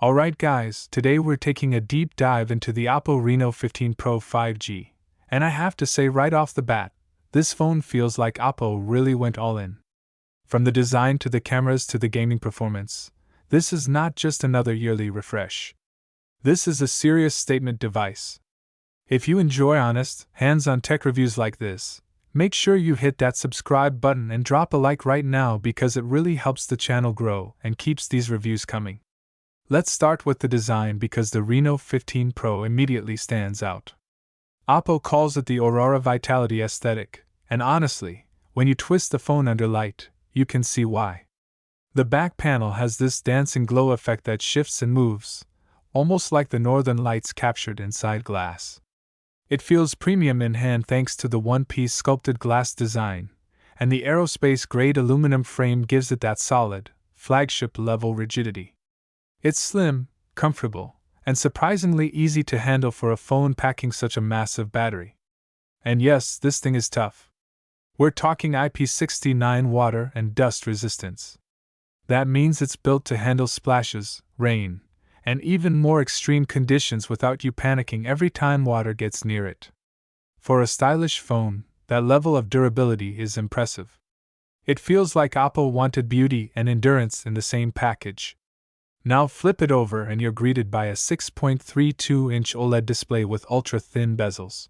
Alright guys, today we're taking a deep dive into the OPPO Reno15 Pro 5G, and I have to say right off the bat, this phone feels like OPPO really went all in. From the design to the cameras to the gaming performance, this is not just another yearly refresh. This is a serious statement device. If you enjoy honest, hands-on tech reviews like this, make sure you hit that subscribe button and drop a like right now because it really helps the channel grow and keeps these reviews coming. Let's start with the design because the Reno15 Pro immediately stands out. OPPO calls it the Aurora Vitality aesthetic, and honestly, when you twist the phone under light, you can see why. The back panel has this dancing glow effect that shifts and moves, almost like the northern lights captured inside glass. It feels premium in hand thanks to the one-piece sculpted glass design, and the aerospace-grade aluminum frame gives it that solid, flagship-level rigidity. It's slim, comfortable, and surprisingly easy to handle for a phone packing such a massive battery. And yes, this thing is tough. We're talking IP69 water and dust resistance. That means it's built to handle splashes, rain, and even more extreme conditions without you panicking every time water gets near it. For a stylish phone, that level of durability is impressive. It feels like OPPO wanted beauty and endurance in the same package. Now flip it over and you're greeted by a 6.32-inch OLED display with ultra-thin bezels.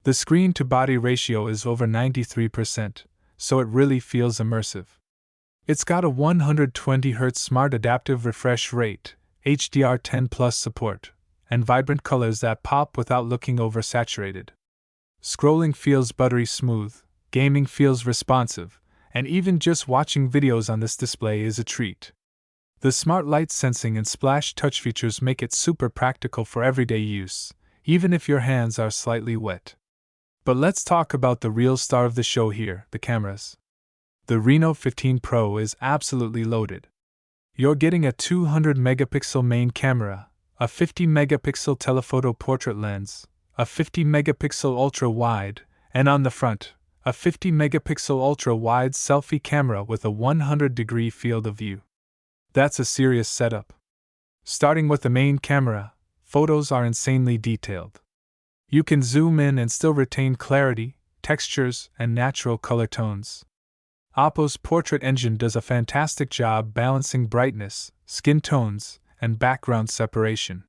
The screen-to-body ratio is over 93%, so it really feels immersive. It's got a 120Hz Smart Adaptive Refresh Rate, HDR10+ support, and vibrant colors that pop without looking oversaturated. Scrolling feels buttery smooth, gaming feels responsive, and even just watching videos on this display is a treat. The smart light sensing and splash touch features make it super practical for everyday use, even if your hands are slightly wet. But let's talk about the real star of the show here, the cameras. The Reno15 Pro is absolutely loaded. You're getting a 200-megapixel main camera, a 50-megapixel telephoto portrait lens, a 50-megapixel ultra-wide, and on the front, a 50-megapixel ultra-wide selfie camera with a 100-degree field of view. That's a serious setup. Starting with the main camera, photos are insanely detailed. You can zoom in and still retain clarity, textures, and natural color tones. OPPO's portrait engine does a fantastic job balancing brightness, skin tones, and background separation.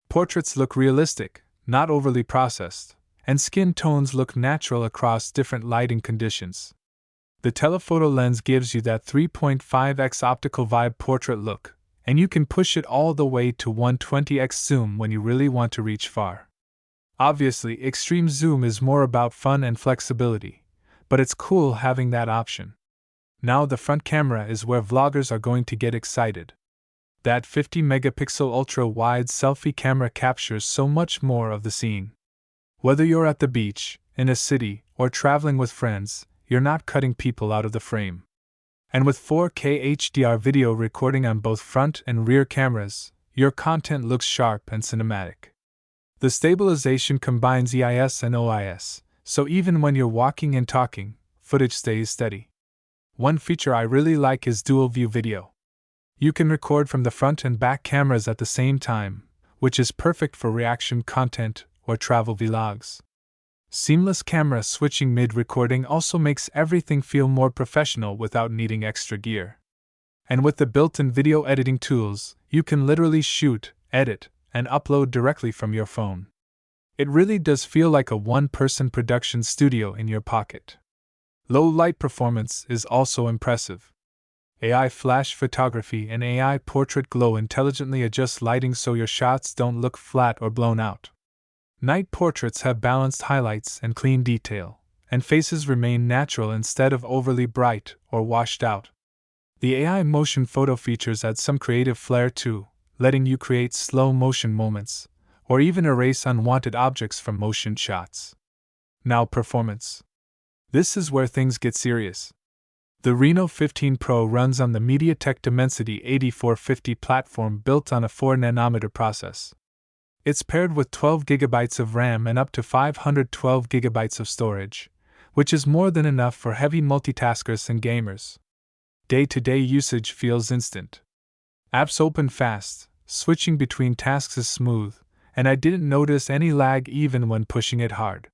Portraits look realistic, not overly processed, and skin tones look natural across different lighting conditions. The telephoto lens gives you that 3.5x optical vibe portrait look, and you can push it all the way to 120x zoom when you really want to reach far. Obviously, extreme zoom is more about fun and flexibility, but it's cool having that option. Now the front camera is where vloggers are going to get excited. That 50-megapixel ultra-wide selfie camera captures so much more of the scene. Whether you're at the beach, in a city, or traveling with friends, you're not cutting people out of the frame. And with 4K HDR video recording on both front and rear cameras, your content looks sharp and cinematic. The stabilization combines EIS and OIS, so even when you're walking and talking, footage stays steady. One feature I really like is dual view video. You can record from the front and back cameras at the same time, which is perfect for reaction content or travel vlogs. Seamless camera switching mid-recording also makes everything feel more professional without needing extra gear. And with the built-in video editing tools, you can literally shoot, edit, and upload directly from your phone. It really does feel like a one-person production studio in your pocket. Low light performance is also impressive. AI flash photography and AI portrait glow intelligently adjust lighting so your shots don't look flat or blown out. Night portraits have balanced highlights and clean detail, and faces remain natural instead of overly bright or washed out. The AI motion photo features add some creative flair too, letting you create slow motion moments, or even erase unwanted objects from motion shots. Now performance. This is where things get serious. The Reno15 Pro runs on the MediaTek Dimensity 8450 platform built on a 4nm process. It's paired with 12GB of RAM and up to 512GB of storage, which is more than enough for heavy multitaskers and gamers. Day-to-day usage feels instant. Apps open fast, switching between tasks is smooth, and I didn't notice any lag even when pushing it hard.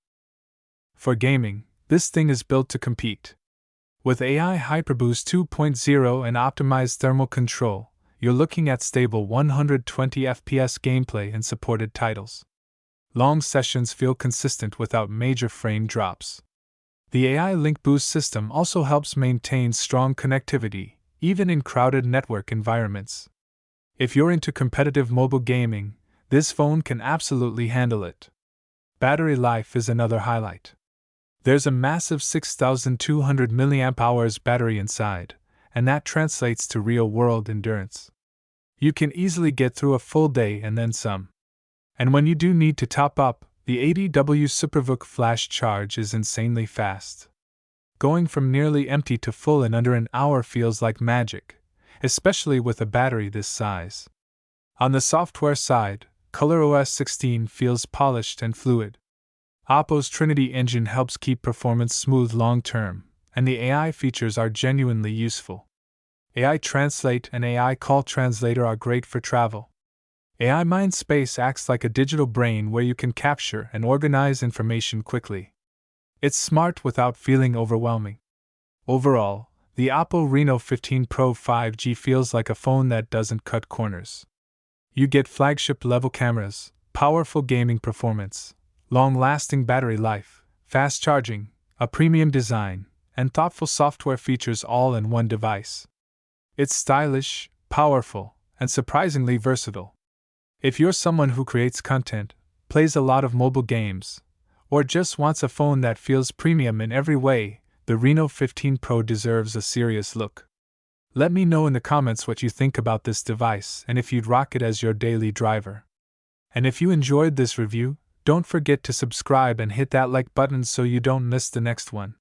For gaming, this thing is built to compete. With AI HyperBoost 2.0 and optimized thermal control, you're looking at stable 120 FPS gameplay in supported titles. Long sessions feel consistent without major frame drops. The AI Link Boost system also helps maintain strong connectivity, even in crowded network environments. If you're into competitive mobile gaming, this phone can absolutely handle it. Battery life is another highlight. There's a massive 6,200 mAh battery inside, and that translates to real-world endurance. You can easily get through a full day and then some. And when you do need to top up, the 80W SUPERVOOC flash charge is insanely fast. Going from nearly empty to full in under an hour feels like magic, especially with a battery this size. On the software side, ColorOS 16 feels polished and fluid. OPPO's Trinity engine helps keep performance smooth long-term, and the AI features are genuinely useful. AI Translate and AI Call Translator are great for travel. AI Mindspace acts like a digital brain where you can capture and organize information quickly. It's smart without feeling overwhelming. Overall, the OPPO Reno15 Pro 5G feels like a phone that doesn't cut corners. You get flagship-level cameras, powerful gaming performance, long-lasting battery life, fast charging, a premium design, and thoughtful software features all in one device. It's stylish, powerful, and surprisingly versatile. If you're someone who creates content, plays a lot of mobile games, or just wants a phone that feels premium in every way, the Reno15 Pro deserves a serious look. Let me know in the comments what you think about this device and if you'd rock it as your daily driver. And if you enjoyed this review, don't forget to subscribe and hit that like button so you don't miss the next one.